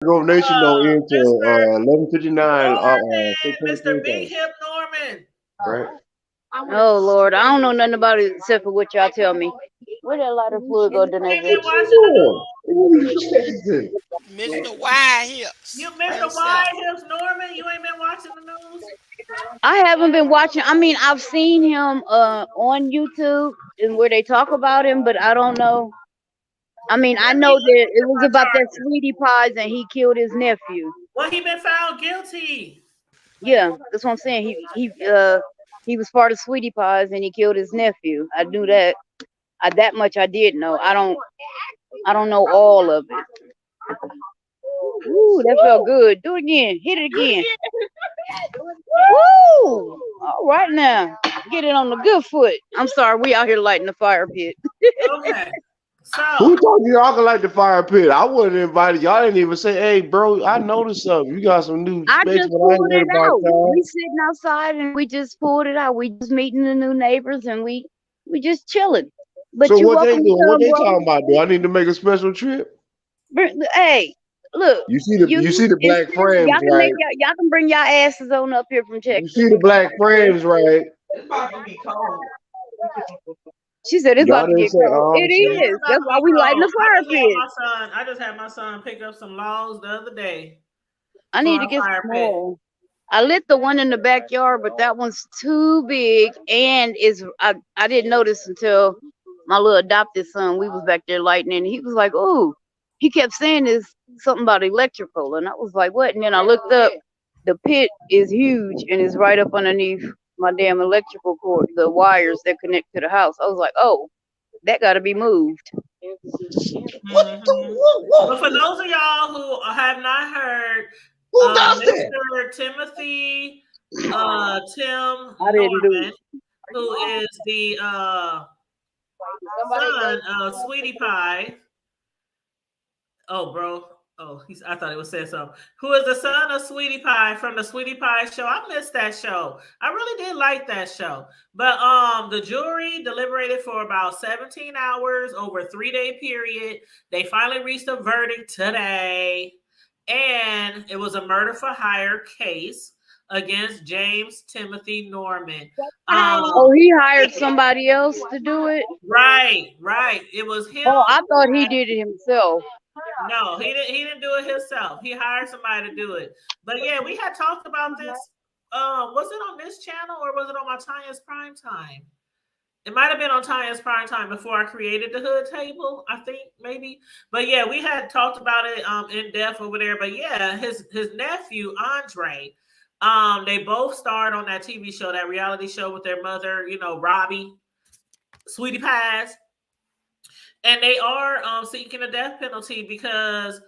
Grove Nation don't end till Mr. 11:59. Norman, 6:10 Mr. Big Tuesday, Hip Norman. right? Oh Lord, I don't know nothing about it except for what y'all tell me. Where that lighter fluid go, You ain't Denasia? been What you watching the doing? news? What are you listening to? Mr. Wide Hips You Mr. himself. Wide Hips Norman, you ain't been watching the news? I haven't been watching. I mean, I've seen him on YouTube and where they talk about him, but I don't know. I mean, I Let know me that it get was my about that charger. sweetie pies and he killed his nephew. Well, he been found guilty. Yeah, that's what I'm saying. He was part of sweetie pies and he killed his nephew. I knew that. That much I did know. I don't know all of it. Ooh, that felt good. Do it again. Hit it again. Woo! All right now. Get it on the good foot. I'm sorry, we out here lighting the fire pit. Okay. Who So told you y'all can like the fire pit? I wasn't invited. Y'all didn't even say, "Hey, bro, I noticed something. You got some new I specs, just but I ain't pulled heard it about out. We y'all." sitting outside and we just pulled it out. We just meeting the new neighbors and we just chilling. So But you what they welcome to doing? What come, they bro. talking about? Do I need to make a special trip? Hey, look, You see the it's black frames, right? y'all can bring y'all asses on up here from You Texas. see the black frames, right? It's about to be cold. She said it's Y'all about to didn't get say, cold. "Oh It it shit." is is. about That's to why be we lighting cold. the fire pit. I just had my son pick up some logs the other day I for need to our get fire some pit. more. I lit the one in the backyard, but that one's too big, and I didn't notice until my little adopted son. We was back there lighting, and he was like, "Ooh," he kept saying this something about electrical, and I was like, "What?" And then I looked up. The pit is huge, and it's right up underneath my damn electrical cord, the wires that connect to the house. I was like, "Oh, that got to be moved." What the Hmm. But for what? those of y'all who have not heard, Who does that? Mr. Timothy Tim I didn't do Norman, who is the son of Sweetie Pie. Oh, bro. Oh, I thought it was saying something. Who is the son of Sweetie Pie from the Sweetie Pie show? I missed that show. I really did like that show. But the jury deliberated for about 17 hours over a 3-day period. They finally reached a verdict today. And it was a murder for hire case against James Timothy Norman. Oh, he hired somebody else to do it. Right, right. It was him. Oh, I thought he did it himself. No, he didn't. He didn't do it himself. He hired somebody to do it. But yeah, we had talked about this. Was it on this channel or was it on my Tanya's Prime Time? It might have been on Tanya's Prime Time before I created the Hood Table. I think maybe. But yeah, we had talked about it in depth over there. But yeah, his nephew Andre. They both starred on that TV show, that reality show with their mother. You know, Robbie, Sweetie Pies, and they are seeking a death penalty because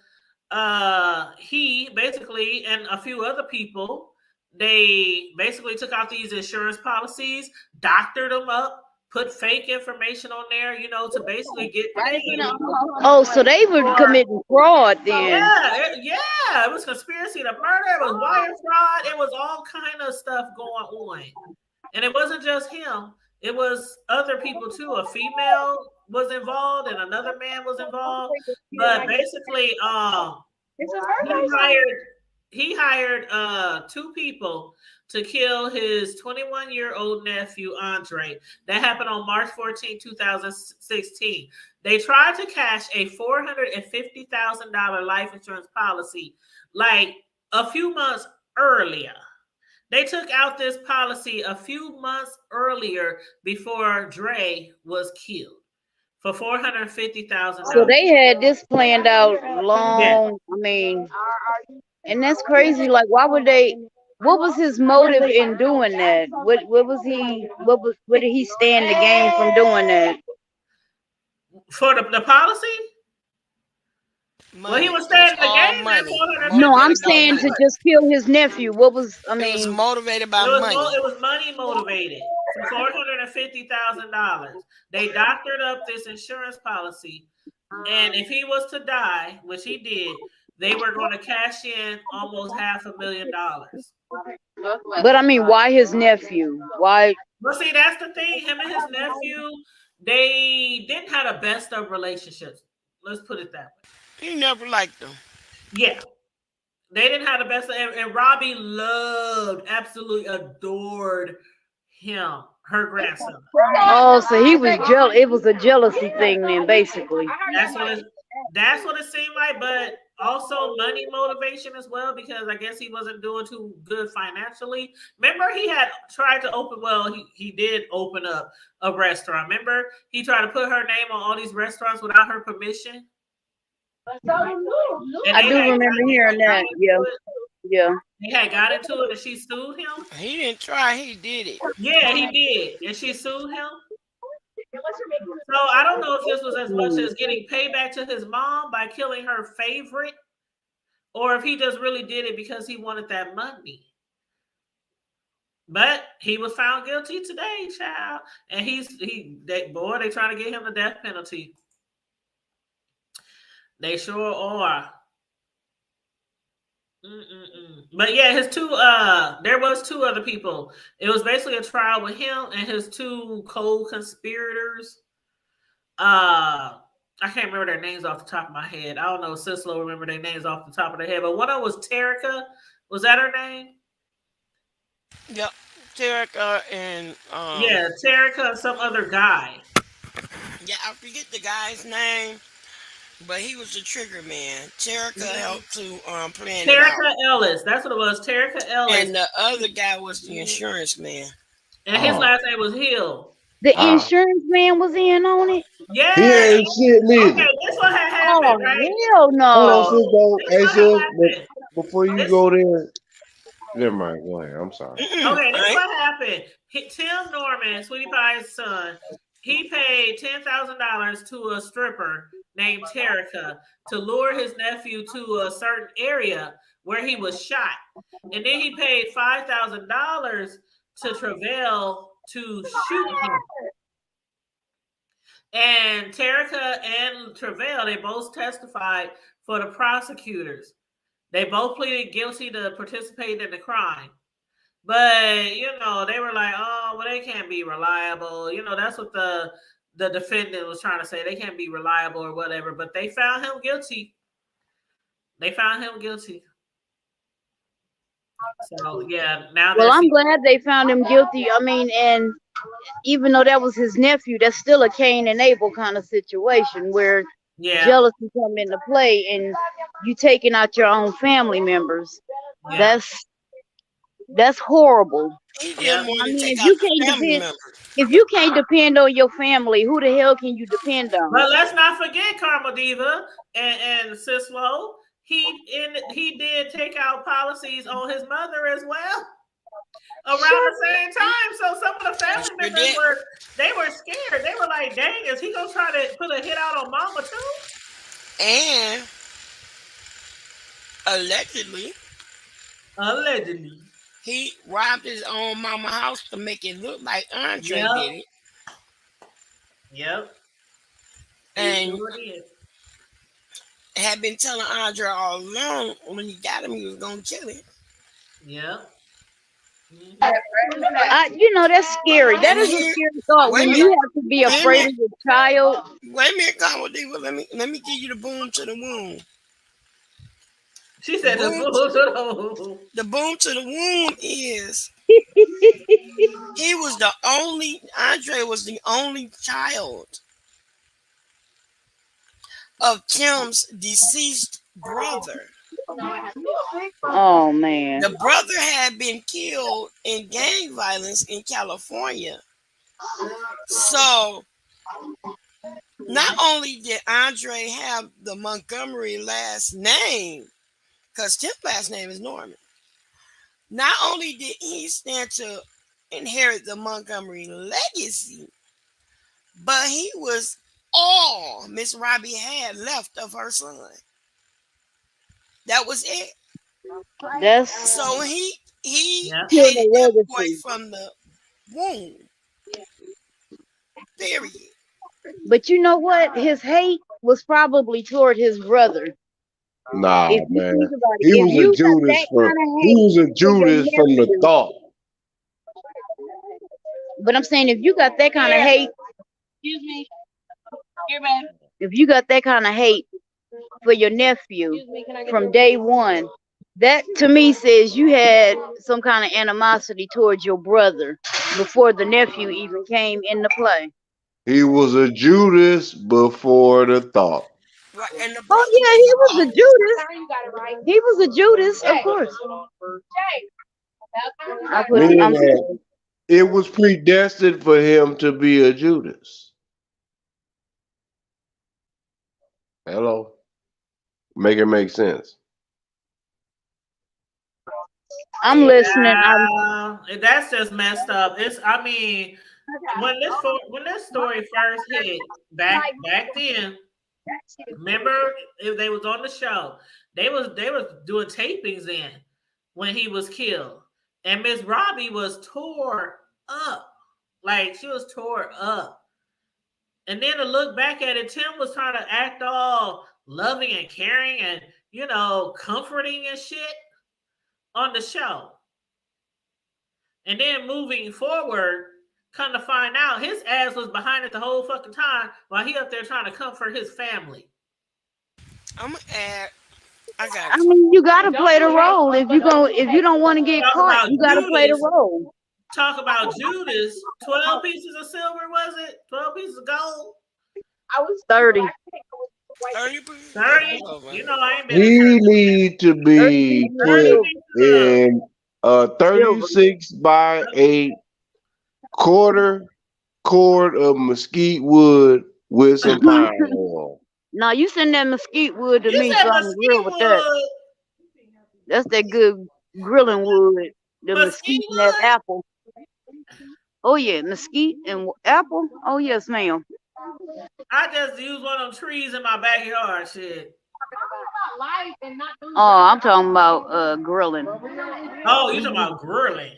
he basically and a few other people, they basically took out these insurance policies, doctored them up, put fake information on there, to basically get paid Oh, so they were for. committing fraud then. Yeah, it was conspiracy to murder, it was wire fraud, it was all kind of stuff going on. And it wasn't just him, it was other people too. A female was involved and another man was involved. But basically, he hired he hired two people to kill his 21-year-old nephew Andre. That happened on March 14, 2016. They tried to cash a $450,000 life insurance policy like a few months earlier. They took out this policy a few months earlier before Dre was killed for So $450,000. they had this planned out Yeah. long. I mean, and that's crazy. Like, why would they? What was his motive in doing that? What was he? What did he stand to gain from doing that? For the policy? Well, he Money. was It was staying in the all game at money. No, I'm Motivated by 450,000. saying to money. just kill his nephew. What was? I It was mean, motivated by money. It was money motivated for $450,000. They doctored up this insurance policy, and if he was to die, which he did, they were going to cash in almost $500,000. but I mean, why his nephew? Why? But see, that's the thing. Him and his nephew, they didn't have the best of relationships. Let's put it that way. He never liked them. Yeah. They didn't have the best, and Robbie loved, absolutely adored him, her grandson. Oh, so he was jealous. It was a jealousy thing then, basically. That's what it seemed like, but also money motivation as well, because I guess he wasn't doing too good financially. Remember, he had tried to open, well, he did open up a restaurant. Remember, he tried to put her name on all these restaurants without her permission. I do remember hearing that. Yeah. Yeah. They had got into it and she sued him. He didn't try, he did it. Yeah, he did. And she sued him. So I don't know if this was as much as getting payback to his mom by killing her favorite, or if he just really did it because he wanted that money. But he was found guilty today, child. And they trying to get him the death penalty. They sure are. But yeah, his two there was two other people. It was basically a trial with him and his two co-conspirators. I can't remember their names off the top of my head. I don't know if Cicelo remember their names off the top of their head, but one of them was Terica. Was that her name? Yep. Terica and yeah, Terica and some other guy. Yeah, I forget the guy's name. But he was the trigger man. Terica helped to plan it out. Terica Ellis. That's what it was. Terica Ellis. And the other guy was the insurance man. And his last name was Hill. The insurance man was in on it? Yeah. He ain't shit neither. Okay, this one had happened, right? Hell no. Hold on, sis, before you go there. Never mind. Go ahead. I'm sorry. Okay, this is what happened. Tim Norman, Sweetie Pie's son, he paid $10,000 to a stripper named Terica to lure his nephew to a certain area where he was shot. And then he paid $5,000 to Travell to shoot him. And Terica and Travell, they both testified for the prosecutors. They both pleaded guilty to participating in the crime. But, you know, they were like, oh, well, they can't be reliable. You know, that's what the defendant was trying to say. They can't be reliable or whatever. But they found him guilty. They found him guilty. So, yeah. Now, well, I'm glad they found him guilty. I mean, and even though that was his nephew, that's still a Cain and Abel kind of situation where jealousy come into play and you taking out your own family members. Yeah. That's horrible. Yeah. I mean, if you can't depend on your family, who the hell can you depend on? But let's not forget Karma Diva and Cicelo. He did take out policies on his mother as well around the same time. So some of the family members were scared. They were like, "Dang, is he gonna try to put a hit out on Mama too?" And allegedly, he robbed his own mama house to make it look like Andre did it. Yep. And had been telling Andre all along when he got him, he was gonna kill him. Yep. You know, that's scary. That is a scary thought when you have to be afraid of your child. Wait a minute, Karma Diva. Let me give you the boom to the womb. She said the boom to the womb. The boom to the womb is Andre was the only child of Tim's deceased brother. Oh man. The brother had been killed in gang violence in California. So not only did Andre have the Montgomery last name, because Tim's last name is Norman, not only did he stand to inherit the Montgomery legacy, but he was all Miss Robbie had left of her son. That was it. So he hated that boy from the womb. Period. But you know what? His hate was probably toward his brother. Nah, man. He was a Judas from the thought. But I'm saying if you got that kind of hate, excuse me, if you got that kind of hate for your nephew from day one, That to me says you had some kind of animosity towards your brother before the nephew even came into play. He was a Judas before the thought. Right, and the Oh brother yeah, was he was a lost. Judas. He was a Judas, of course. Meaning I'm that it was predestined for him to be a Judas. Hello? Make it make sense. I'm listening. Yeah, that's just messed up. It's, I mean, when this story first hit back then, remember if they was on the show, they was doing tapings in when he was killed, and Miss Robbie was tore up, like she was tore up. And then to look back at it, Tim was trying to act all loving and caring and comforting and shit on the show. And then moving forward, come to find out his ass was behind it the whole fucking time while he up there trying to comfort his family. I'm gonna add. I I got you. mean, you gotta play the role. If you don't want to get Talk caught, about you gotta play the Judas. role. Talk about Judas. 12 pieces of silver, was it? 12 pieces of gold? I was 30. 30? Over. I ain't been in church. He need to 30 be pieces of 30 put silver. pieces of in a Silver. 36 by 8 quarter cord of mesquite wood with some pine oil. Now you send that mesquite wood to You me said so I can grill mesquite with that. wood. That's that good grilling wood. The mesquite Mesquite and that wood? apple. Oh yeah, mesquite and apple. Oh yes, ma'am. I just used one of them trees in my backyard. Shit. Oh, I'm talking about grilling. Oh, you talking about grilling.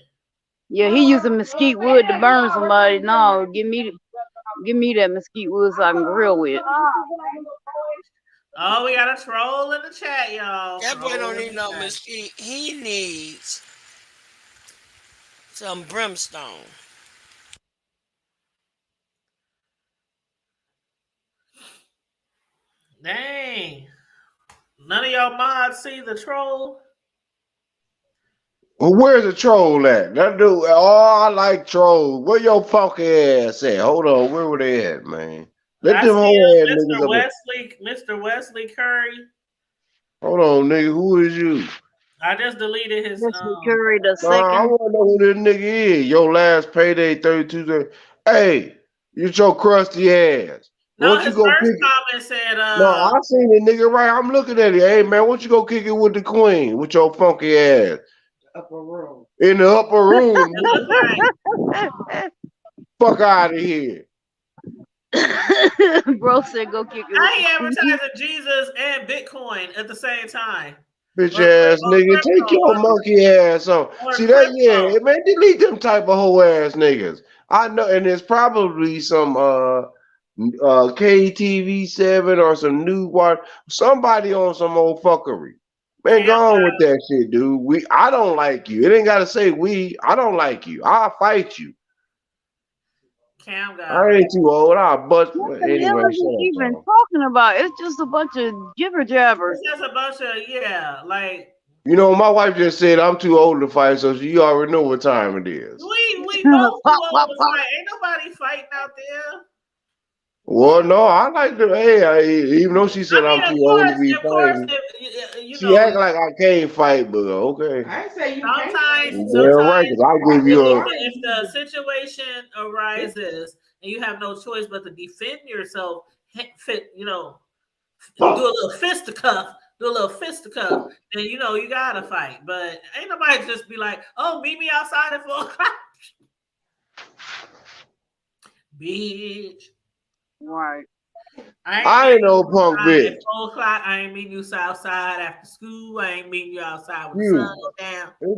Yeah, he using mesquite wood to burn somebody. No, give me that mesquite wood so I can grill with. Oh, we got a troll in the chat, y'all. That boy Troll don't in need the no chat. mesquite. He needs some brimstone. Dang. None of y'all mods see the troll? Well, where's the troll at? That dude, oh, I like trolls. Where your funky ass at? Hold on, where were they at, man? Let I them see whole ass him, niggas Mr. up here. Wesley Curry. Hold on, nigga, who is you? I just deleted his Mr. Curry the Nah, I second. want to know who this nigga is. Your last payday, 32 days. Hey, you your crusty ass. Why No, don't you his go first kick it? comment said, No, I seen the nigga right. I'm looking at it. Hey, man, why don't you go kick it with the queen with your funky ass? Upper room. In the upper room. it looked Fuck out of here. Bro said go kick it with I the ain't queen. advertising Jesus and Bitcoin at the same time. Bitch Or, ass or nigga, take crypto. your monkey ass on. Or See that? crypto. Yeah, man, delete them type of hoe ass niggas. I know, and there's probably some KTV7 or some new watch, somebody on some old fuckery. Man, Cam go on with that shit, dude. I don't like you. It ain't gotta say we. I don't like you. I'll fight you. got I him. ain't too old. I'll but What the hell anyway, is shut he up, even dog. talking about? It's just a bunch of jibber jabber. It's just a bunch of, like, You know, my wife just said I'm too old to fight, so you already know what time it is. we both too Pop, old pop, to pop. fight. Ain't nobody fighting out there. Well, no, I like to. Hey, even though she said I I'm mean, too old to be of course, fighting, if, she act like I can't fight, but okay. I say you can't sometimes, say Yeah, right, because I'll give you a. if the situation arises and you have no choice but to defend yourself, do a little fisticuff, then you gotta fight. But ain't nobody just be like, "Oh, meet me outside at 4 o'clock," bitch. Right. I ain't no punk bitch. At 4 o'clock. I ain't meeting you outside after school. I ain't meeting you outside when the sun You. go down.